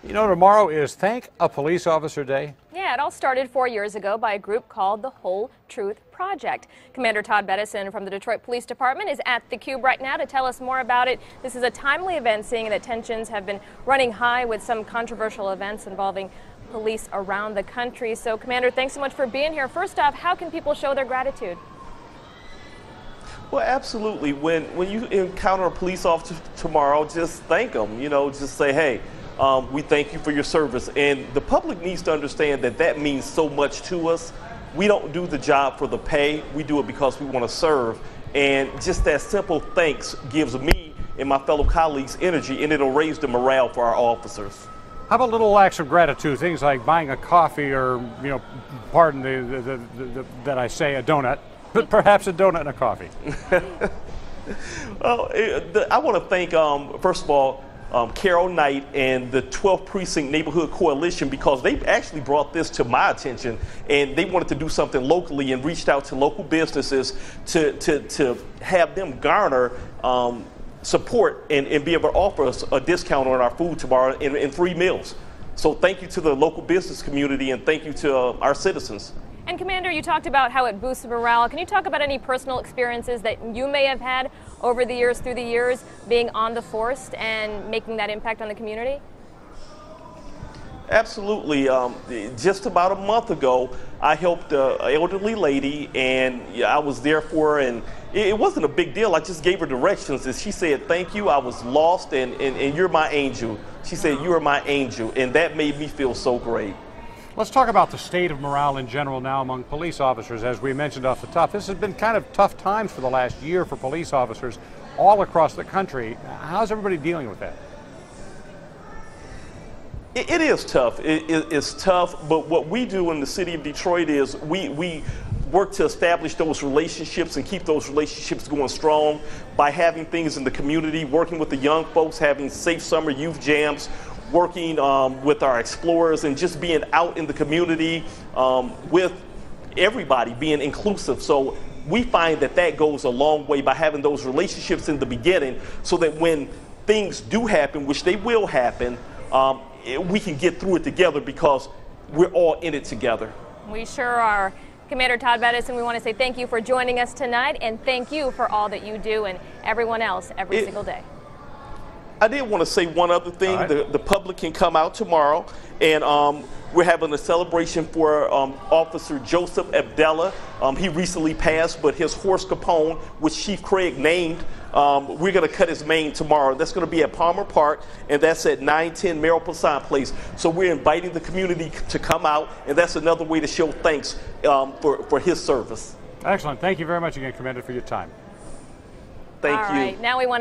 You know, tomorrow is Thank a Police Officer Day. Yeah, it all started 4 years ago by a group called the Whole Truth Project. Commander Todd Bettison from the Detroit Police Department is at the Cube right now to tell us more about it. This is a timely event, seeing that tensions have been running high with some controversial events involving police around the country. So, Commander, thanks so much for being here. First off, how can people show their gratitude? Well, absolutely. When you encounter a police officer tomorrow, just thank them. You know, just say, hey, we thank you for your service. And the public needs to understand that that means so much to us. We don't do the job for the pay. We do it because we want to serve. And just that simple thanks gives me and my fellow colleagues energy, and it'll raise the morale for our officers. How about little acts of gratitude, things like buying a coffee or, you know, pardon that I say a donut, but perhaps a donut and a coffee? Well, I want to thank, first of all, Carol Knight and the 12th Precinct Neighborhood Coalition, because they actually brought this to my attention, and they wanted to do something locally and reached out to local businesses to have them garner support and be able to offer us a discount on our food tomorrow in free meals. So thank you to the local business community, and thank you to our citizens. And Commander, you talked about how it boosts morale. Can you talk about any personal experiences that you may have had over the years, through the years, being on the force and making that impact on the community? Absolutely. Just about a month ago, I helped an elderly lady, and I was there for her, and it wasn't a big deal. I just gave her directions, and she said, thank you. I was lost, and you're my angel. She said, you are my angel, and that made me feel so great. Let's talk about the state of morale in general now among police officers. As we mentioned off the top, this has been kind of tough times for the last year for police officers all across the country. How's everybody dealing with that? It is tough. It's tough, but what we do in the city of Detroit is we work to establish those relationships and keep those relationships going strong by having things in the community, working with the young folks, having safe summer youth jams, working with our explorers, and just being out in the community with everybody, being inclusive. So we find that that goes a long way by having those relationships in the beginning, so that when things do happen, which they will happen, we can get through it together because we're all in it together. We sure are. Commander Todd Bettison, we want to say thank you for joining us tonight, and thank you for all that you do and everyone else every single day. I did want to say one other thing. Right. The public can come out tomorrow, and we're having a celebration for Officer Joseph Abdallah. He recently passed, but his horse Capone, which Chief Craig named, we're going to cut his mane tomorrow. That's going to be at Palmer Park, and that's at 910 Merrill Poisson Place. So we're inviting the community to come out, and that's another way to show thanks for his service. Excellent. Thank you very much again, Commander, for your time. Thank you. All right, now we want to